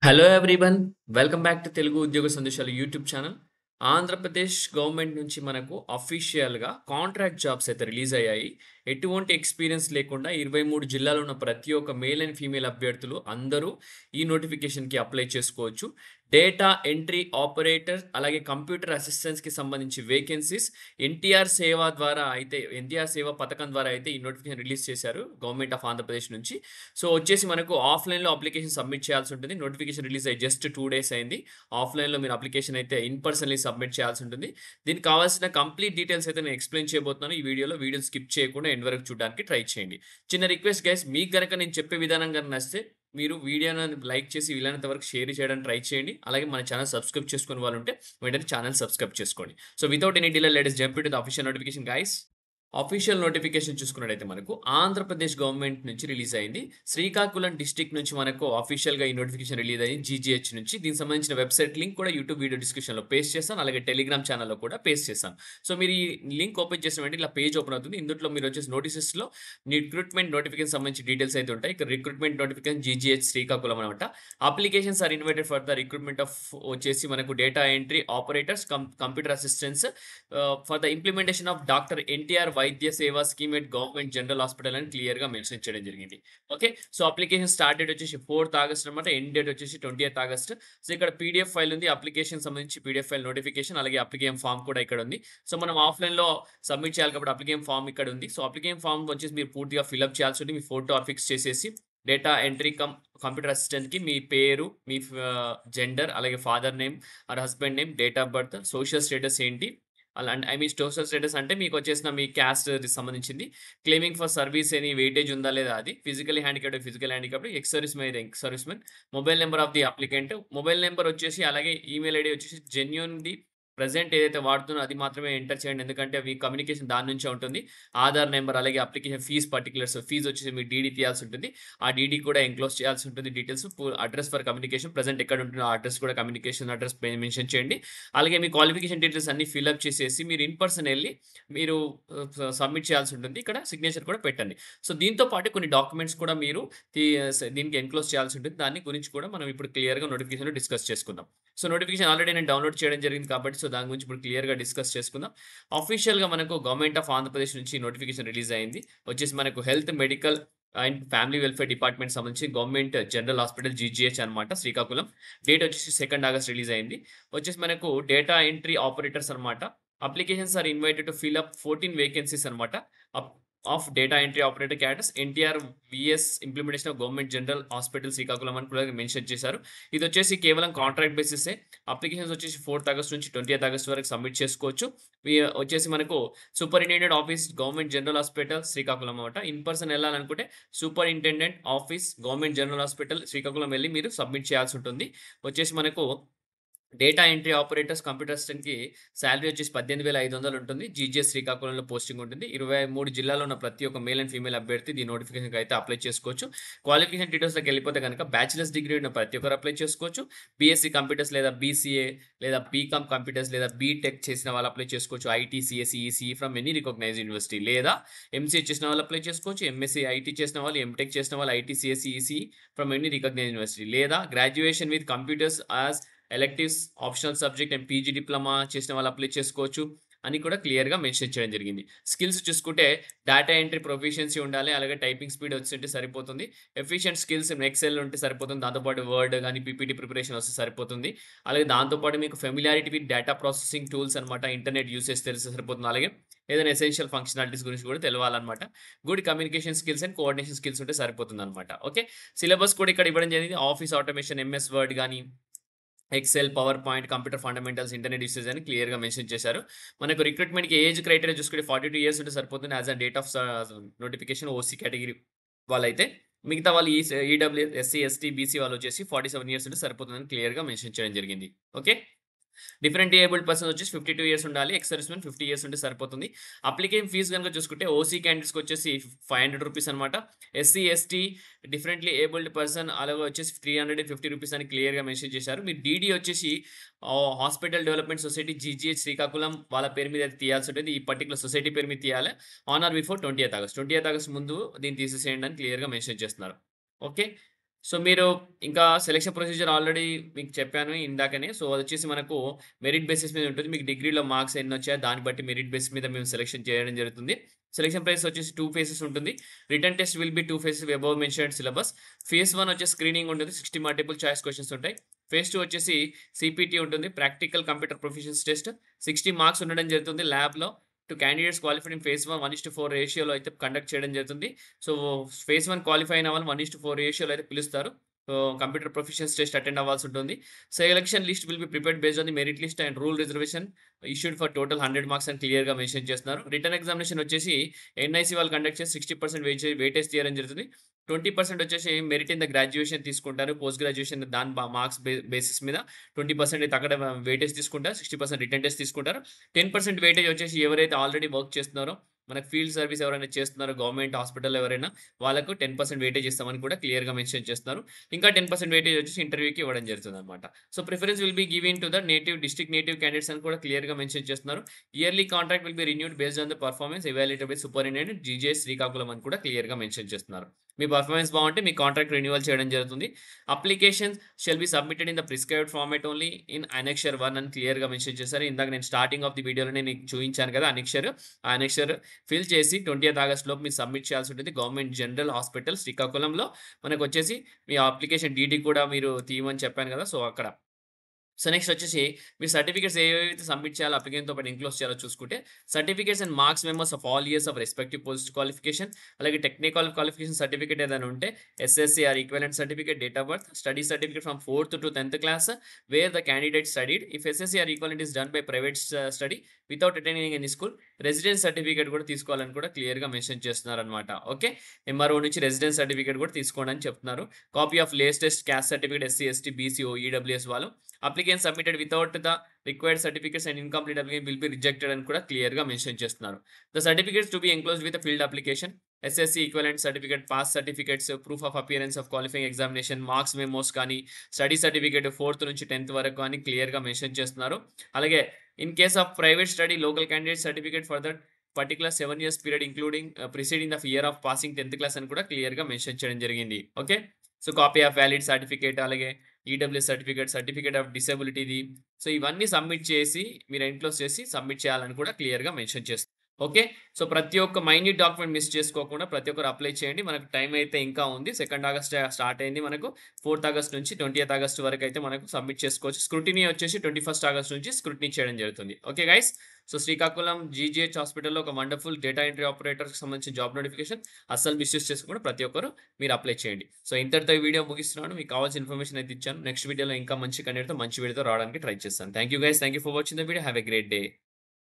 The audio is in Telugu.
Hello everyone. Welcome back to Telugu ఉద్యోగ సందేశాలు యూట్యూబ్ ఛానల్. ఆంధ్రప్రదేశ్ గవర్నమెంట్ నుంచి మనకు అఫీషియల్‌గా కాంట్రాక్ట్ జాబ్స్ అయితే రిలీజ్ అయ్యాయి. ఎటువంటి ఎక్స్‌పీరియన్స్ లేకుండా 23 జిల్లాలో ఉన్న ప్రతి ఒక్క మేల్ అండ్ ఫీమేల్ అభ్యర్థులు అందరూ ఈ నోటిఫికేషన్‌కి అప్లై చేసుకోవచ్చు. డేటా ఎంట్రీ ఆపరేటర్ అలాగే కంప్యూటర్ అసిస్టెంట్స్‌కి సంబంధించి వేకెన్సీస్ ఎన్టీఆర్ సేవ పథకం ద్వారా అయితే ఈ నోటిఫికేషన్ రిలీజ్ చేశారు గవర్నమెంట్ ఆఫ్ ఆంధ్రప్రదేశ్ నుంచి. సో, వచ్చేసి మనకు ఆఫ్‌లైన్‌లో అప్లికేషన్ సబ్మిట్ చేయాల్సి ఉంటుంది. నోటిఫికేషన్ రిలీజ్ అయ్యి జస్ట్ 2 డేస్ అయింది. ఆఫ్‌లైన్‌లో మీరు అప్లికేషన్ అయితే ఇన్ పర్సన్‌లీ సబ్మిట్ చేయాల్సి ఉంటుంది. దీనికి కావాల్సిన కంప్లీట్ డీటెయిల్స్ అయితే నేను ఎక్స్‌ప్లెయిన్ చేయబోతున్నాను ఈ వీడియోలో. వీడియోని స్కిప్ చేయకుండా ఎండ్ వరకు చూడడానికి ట్రై చేయండి. చిన్న రిక్వెస్ట్ గైస్, మీకు గనక నేను చెప్పే విధానం గనక నచ్చితే మీరు వీడియోని లైక్ చేసి వీలైనంత వరకు షేర్ చేయడానికి ట్రై చేయండి. అలాగే మన ఛానెల్ సబ్స్క్రైబ్ చేసుకునే వాళ్ళు ఉంటే వెంటనే ఛానెల్ సబ్స్క్రైబ్ చేసుకోండి. So, without any delay let us jump into the official notification guys. Official notification చూసుకున్నట్టయితే మనకు ఆంధ్రప్రదేశ్ గవర్నమెంట్ నుంచి రిలీజ్ అయింది. శ్రీకాకుళం డిస్ట్రిక్ట్ నుంచి మనకు అఫీషియల్‌గా ఈ నోటిఫికేషన్ రిలీజ్ అయింది జీజీహెచ్ నుంచి. దీనికి సంబంధించిన వెబ్‌సైట్ లింక్ కూడా యూట్యూబ్ వీడియో డిస్క్రిప్షన్‌లో పేస్ట్ చేస్తాను. అలాగే టెలిగ్రామ్ ఛానెల్‌లో కూడా పేస్ట్ చేశాను. సో, మీరు ఈ లింక్ ఓపెన్ చేసిన వెంటనే ఇలా పేజ్ ఓపెన్ అవుతుంది. ఇందులో మీరు వచ్చేసి నోటీసెస్‌లో రిక్రూట్మెంట్ నోటిఫికేషన్ సంబంధించి డీటెయిల్స్ అయితే ఉంటాయి. ఇక్కడ రిక్రూట్మెంట్ నోటిఫికేషన్ జీజీహెచ్ శ్రీకాకుళం అనమాట. Applications are invited for the recruitment of వచ్చేసి మనకు data entry operators, computer assistants for the implementation of doctor NTR Vaidya Seva scheme at government general hospital అని క్లియర్‌గా మెన్షన్ చేయడం జరిగింది. Okay. So, application start date వచ్చేసి 4థ్ ఆగస్ట్ అనమాట. ఎండ్ డేట్ వచ్చేసి 20థ్ ఆగస్ట్. సో, ఇక్కడ పీడీఎఫ్ ఫైల్ ఉంది. అప్లికేషన్ సంబంధించి పీడీఎఫ్ ఫైల్ నోటిఫికేషన్ అలాగే అప్లికేషన్ ఫార్మ్ కూడా ఇక్కడ ఉంది. సో, మనం ఆఫ్‌లైన్‌లో సబ్మిట్ చేయాలి కాబట్టి అప్లికేషన్ ఫార్మ్ ఇక్కడ ఉంది. సో, అప్లికేషన్ ఫార్మ్ వచ్చేసి మీరు పూర్తిగా ఫిల్ చేయాల్సి ఉంటుంది. మీ ఫోటో ఫిక్స్ చేసేసి డేటా ఎంట్రీ కంప్యూటర్ అసిస్టెంట్‌కి మీ పేరు, మీ జెండర్ అలాగే father name or husband name, date of birth, social status ఏంటి, అలా అంటే ఐ మీన్ సోషల్ స్టేటస్ అంటే మీకొచ్చేసిన మీ క్యాస్ట్‌కి సంబంధించింది. Claiming for service any weightage ఉందా లేదా అది. Physically handicapped, physical handicapped, ex servicemen అయితే ex servicemen. Mobile number of the applicant. Mobile number వచ్చేసి అలాగే ఈమెయిల్ ఐడీ వచ్చేసి జెన్యూన్‌ది ప్రెజెంట్ ఏదైతే వాడుతున్నారో అది మాత్రమే ఎంటర్ చేయండి. ఎందుకంటే అవి కమ్యూనికేషన్ దాని నుంచే ఉంటుంది. ఆధార్ నంబర్ అలాగే అప్లికేషన్ ఫీజ్ పర్టిక్యులర్స్ ఫీజ్ వచ్చేసి మీరు డీడీ తీయాల్సి ఉంటుంది. ఆ డీడీ కూడా ఎన్‌క్లోజ్ చేయాల్సి ఉంటుంది details. Address for communication present ఎక్కడ ఉంటుందో ఆ అడ్రెస్ కూడా కమ్యూనికేషన్ అడ్రెస్ మెన్షన్ చేయండి. అలాగే మీ క్వాలిఫికేషన్ డీటెయిల్స్ అన్నీ ఫిల్ అప్ చేసేసి మీరు ఇన్ పర్సన్ ఎళ్లి మీరు సబ్మిట్ చేయాల్సి ఉంటుంది. ఇక్కడ సిగ్నేచర్ కూడా పెట్టండి. సో, దీంతో పాటు కొన్ని డాక్యుమెంట్స్ కూడా మీరు తీ దీనికి ఎన్‌క్లోజ్ చేయాల్సి ఉంటుంది. దాని గురించి కూడా మనం ఇప్పుడు క్లియర్‌గా నోటిఫికేషన్‌లో డిస్కస్ చేసుకుందాం. సో, నోటిఫికేషన్ ఆల్రెడీ నేను డౌన్‌లోడ్ చేయడం జరిగింది కాబట్టి సో, దాని గురించి ఇప్పుడు క్లియర్‌గా డిస్కస్ చేసుకుందాం. అఫీషియల్‌గా మనకు గవర్నమెంట్ ఆఫ్ ఆంధ్రప్రదేశ్ నుంచి నోటిఫికేషన్ రిలీజ్ అయింది. వచ్చేసి మనకు health, medical and family welfare department సంబంధించి గవర్నమెంట్ జనరల్ హాస్పిటల్ జీజీహెచ్ అనమాట శ్రీకాకుళం. డేట్ వచ్చేసి 2 ఆగస్ట్ రిలీజ్ అయింది. వచ్చేసి మనకు డేటా ఎంట్రీ ఆపరేటర్స్ అనమాట. Applications are invited to fill up 14 vacancies అనమాట. Up of data entry operator cadres NTR VS implementation of government general hospital Srikakulam అని కూడా మెన్షన్ చేశారు. ఇదొచ్చేసి కేవలం కాంట్రాక్ట్ బేసిసే. అప్లికేషన్స్ వచ్చేసి 4థ్ ఆగస్ట్ నుంచి 20థ్ ఆగస్ట్ వరకు సబ్మిట్ చేసుకోవచ్చు. వచ్చేసి మనకు superintendent office government general hospital Srikakulam అనమాట. ఇన్ పర్సన్ ఎళ్ళాలనుకుంటే superintendent office government general hospital Srikakulam వెళ్లి మీరు సబ్మిట్ చేయాల్సి ఉంటుంది. వచ్చేసి మనకు డేటా ఎంట్రీ ఆపరేటర్స్ కంప్యూటర్ అసిస్టెంట్‌కి సాలరీ వచ్చేసి 18,500 ఉంటుంది. జీజీఎస్ శ్రీకాకుళంలో పోస్టింగ్ ఉంటుంది. 23 జిల్లాలో ఉన్న ప్రతి ఒక్క మేల్ అండ్ ఫీమేల్ అభ్యర్థి ఈ నోటిఫికేషన్‌కి అయితే అప్లై చేసుకోవచ్చు. క్వాలిఫికేషన్ డీటెయిల్స్‌లోకి వెళ్ళిపోతే గనుక బ్యాచిలర్స్ డిగ్రీ ఉన్న ప్రతి ఒక్కరు అప్లై చేసుకోవచ్చు. బీఎస్సీ కంప్యూటర్స్ లేదా బీసీఏ లేదా బీకామ్ కంప్యూటర్స్ లేదా బీటెక్ చేసిన వాళ్ళు అప్లై చేసుకోవచ్చు. IT, CSE, ECE from any recognized university లేదా ఎంసీఏ చేసిన వాళ్ళు అప్లై చేసుకోవచ్చు. ఎంఎస్సీ ఐటీ చేసిన వాళ్ళు, ఎంటెక్ చేసిన వాళ్ళు IT, CSE, ECE from any recognized university లేదా graduation with computers as electives, optional subject and PG diploma చేసిన వాళ్ళు అప్లై చేసుకోవచ్చు అని కూడా క్లియర్‌గా మెన్షన్ చేయడం జరిగింది. స్కిల్స్ చూసుకుంటే డేటా ఎంట్రీ ప్రొఫిషియన్సీ ఉండాలి. అలాగే టైపింగ్ స్పీడ్ వచ్చుంటే సరిపోతుంది. ఎఫిషియెంట్ స్కిల్స్ ఎక్సెల్ ఉంటే సరిపోతుంది. దాంతో పాటు వర్డ్ గాని, పీపీటీ ప్రిపరేషన్ వస్తే సరిపోతుంది. అలాగే దాంతో పాటు మీకు familiarity with data processing tools అనమాట. ఇంటర్నెట్ యూసేజ్ తెలిస్తే సరిపోతుంది. అలాగే ఏదైనా ఎసెన్షియల్ ఫంక్షనాలిటీస్ గురించి కూడా తెలవాలన్నమాట. Good communication skills and coordination skills ఉంటే సరిపోతుందన్నమాట. ఓకే. సిలబస్ కూడా ఇక్కడ ఇవ్వడం జరిగింది. ఆఫీస్ ఆటోమేషన్, ఎంఎస్ వర్డ్ గాని, Excel, power point, computer fundamentals, internet usage అని క్లియర్‌గా మెన్షన్ చేశారు. మనకు రిక్రూట్‌మెంట్‌కి ఏజ్ క్రైటీరియా చూసుకుంటే 42 ఇయర్స్ ఉంటే సరిపోతుంది. As on date of notification OC category వాళ్ళైతే. మిగతా వాళ్ళు ఈడబ్ల్యూఎస్, ఎస్సీ, ఎస్టీ, బీసీ వాళ్ళొచ్చేసి 47 ఇయర్స్ ఉంటే సరిపోతుందని క్లియర్‌గా మెన్షన్ చేయడం జరిగింది. ఓకే. డిఫరెంట్ ఏబుల్డ్ పర్సన్ వచ్చేసి 52 ఇయర్స్ ఉండాలి. ఎక్స్ సర్వీస్‌మెన్ 50 ఇయర్స్ ఉంటే సరిపోతుంది. అప్లికేషన్ ఫీస్ గనుక చూసుకుంటే ఓసీ క్యాండిడేట్స్‌కి వచ్చేసి రూ. 500 అనమాట. SC, ST, differently abled person అలాగే వచ్చేసి రూ. 350 అని క్లియర్‌గా మెన్షన్ చేశారు. మీరు డీడీ వచ్చేసి hospital development society GGH Srikakulam వాళ్ళ పేరు మీద తీయాల్సి ఉంటుంది. ఈ పర్టిక్యులర్ సొసైటీ పేరు మీద తీయాలి. ఆన్ ఆర్ బిఫోర్ 20థ్ ఆగస్ట్. 20థ్ ఆగస్ట్ ముందు దీన్ని తీసేసేయండి అని క్లియర్‌గా మెన్షన్ చేస్తున్నారు. ఓకే. సో, మీరు ఇంకా సెలక్షన్ ప్రొసీజర్ ఆల్రెడీ మీకు చెప్పాను ఇందాకనే. సో, అదొచ్చేసి మనకు మెరిట్ బేసిస్ మీద ఉంటుంది. మీకు డిగ్రీలో మార్క్స్ ఎన్నొచ్చాయో దాన్ని బట్టి మెరిట్ బేస్ మీద మేము సెలక్షన్ చేయడం జరుగుతుంది. సెలక్షన్ ప్రాసెస్ వచ్చేసి 2 ఫేజెస్ ఉంటుంది. Written test will be 2 phases above mentioned syllabus. Phase 1 వచ్చేసి స్క్రీనింగ్ ఉంటుంది. 60 మల్టిపుల్ చాయిస్ క్వెషన్స్ ఉంటాయి. ఫేజ్ 2 వచ్చేసి సీపీటీ ఉంటుంది. Practical computer proficiency test. 60 marks ఉండడం జరుగుతుంది ల్యాబ్‌లో. To candidates qualified in phase 1 1:4 రేషియోలో అయితే కండక్ట్ చేయడం జరుగుతుంది. సో, ఫేజ్ 1 క్వాలిఫై అయిన వాళ్ళు 1:4 రేషియోలో అయితే పిలుస్తారు. So, computer proficiency test attend అవ్వాల్సి ఉంటుంది. Selection list will be prepared based on the merit list and rule reservation issued for total 100 marks అని క్లియర్‌గా మెన్షన్ చేస్తున్నారు. రిటన్ ఎగ్జామినేషన్ వచ్చేసి ఎన్ఐసీ వాళ్ళు కండక్ట్ చేసి 60% వెయిటేజ్ తీయడం జరుగుతుంది. 20% వచ్చేసి మెరిట్ ఇన్ ద గ్రాడ్యుయేషన్ తీసుకుంటారు. పోస్ట్ గ్రాడ్యుయేషన్ దాని మార్క్స్ బేసిస్ మీద 20% అయితే అక్కడ వెయిటేజ్ తీసుకుంటారు. 60% రిటన్ టెస్ట్ తీసుకుంటారు. 10% వెయిటేజ్ వచ్చేసి ఎవరైతే ఆల్రెడీ వర్క్ చేస్తున్నారో, మనకు ఫీల్డ్ సర్వీస్ ఎవరైనా చేస్తున్నారో గవర్నమెంట్ హాస్పిటల్‌లో ఎవరైనా వాళ్ళకు 10% వెయిటేజ్ ఇస్తామని కూడా క్లియర్‌గా మెన్షన్ చేస్తున్నారు. ఇంకా 10% వెయిటేజ్ వచ్చేసి ఇంటర్వ్యూకి ఇవ్వడం జరుగుతుందన్నమాట. So, preference will be given to the district native candidates అని కూడా క్లియర్‌గా మెన్షన్ చేస్తున్నారు. Yearly contract will be renewed based on the performance evaluated by superintendent GJS Srikakulam అని కూడా క్లియర్‌గా మెన్షన్ చేస్తున్నారు. మీ పర్ఫార్మెన్స్ బాగుంటే మీ కాంట్రాక్ట్ రెన్యువల్ చేయడం జరుగుతుంది. Applications shall be submitted in the prescribed format only in annexure 1 అని క్లియర్‌గా మెన్షన్ చేశారు. ఇందాక నేను స్టార్టింగ్ ఆఫ్ ది వీడియోలోనే మీకు చూయించాను కదా! అనెక్షర్. ఆ అనెక్షర్ ఫిల్ చేసి 20థ్ ఆగస్ట్ లోపు మీరు సబ్మిట్ చేయాల్సి ఉంటుంది. గవర్నమెంట్ జనరల్ హాస్పిటల్ శ్రీకాకుళంలో. మనకొచ్చేసి మీ అప్లికేషన్ డీడీ కూడా మీరు తీయమని చెప్పాను కదా! సో, అక్కడ. సో, నెక్స్ట్ వచ్చేసి మీరు సర్టిఫికేట్స్ ఏవేవైతే సబ్మిట్ చేయాలో అప్లికేషన్‌తో పాటు ఎన్‌క్లోజ్ చేయాలో చూసుకుంటే, certificates and marks memos of all years of respective post qualification, అలాగే టెక్నికల్ క్వాలిఫికేషన్ సర్టిఫికేట్ ఏదైనా ఉంటే, SSC or equivalent certificate, date of birth, study certificate from 4th to 10th class wear the candidate studied. If SSC or equivalent is done by private study without attending any school, residence certificate కూడా తీసుకోవాలని కూడా క్లియర్‌గా మెన్షన్ చేస్తున్నారనమాట. ఓకే. ఎంఆర్ఓ నుంచి రెసిడెన్స్ సర్టిఫికేట్ కూడా తీసుకోండి అని చెప్తున్నారు. Copy of latest caste certificate SC, ST, BC, EWS వాళ్ళు. Applicant submitted without the required certificates and incomplete application will be rejected అని కూడా క్లియర్‌గా మెన్షన్ చేస్తున్నారు. The certificates to be enclosed with filled application, SSC equivalent certificate, pass certificates, proof of appearance of qualifying examination, marks memos కానీ, స్టడీ సర్టిఫికేట్ 4th నుంచి 10th వరకు అని క్లియర్‌గా మెన్షన్ చేస్తున్నారు. అలాగే in case of private study local candidate certificate for that particular 7 years period including preceding the year of passing 10th class అని కూడా క్లియర్‌గా మెన్షన్ చేయడం జరిగింది. Okay. So, copy of valid certificate, అలాగే ఈడబ్ల్యూఎస్ సర్టిఫికేట్, సర్టిఫికేట్ ఆఫ్ డిసేబిలిటీది. సో, ఇవన్నీ సబ్మిట్ చేసి మీరు ఎన్‌క్లోజ్ చేసి సబ్మిట్ చేయాలని కూడా క్లియర్‌గా మెన్షన్ చేస్తారు. ఓకే. సో, ప్రతి ఒక్క మైన్యూట్ డాక్యుమెంట్ మిస్ చేసుకోకుండా ప్రతి ఒక్కరు అప్లై చేయండి. మనకు టైం అయితే ఇంకా ఉంది. 2nd ఆగస్ట్ స్టార్ట్ అయింది మనకు. 4th ఆగస్ట్ నుంచి 20th ఆగస్ట్ వరకైతే మనకు సబ్మిట్ చేసుకోవచ్చు. స్క్రూటినీ వచ్చేసి 21st ఆగస్ట్ నుంచి స్క్రూటినీ చేయడం జరుగుతుంది. Okay guys. So, Srikakulam GGH హాస్పిటల్‌లో ఒక వండర్‌ఫుల్ డేటా ఎంట్రీ ఆపరేటర్స్‌కి సంబంధించిన జాబ్ నోటిఫికేషన్. అస్సలు మిస్‌యూజ్ చేసుకోకుండా ప్రతి ఒక్కరు మీరు అప్లై చేయండి. సో, ఇంతటితో ఈ వీడియో ముగిస్తున్నాను. మీకు కావాల్సిన ఇన్ఫర్మేషన్ అయితే ఇచ్చాను. నెక్స్ట్ వీడియోలో ఇంకా మంచి కంటెంట్‌తో మంచి వీడియోతో రావడానికి ట్రై చేస్తాను. Thank you guys. Thank you for watching the video. Have a great day.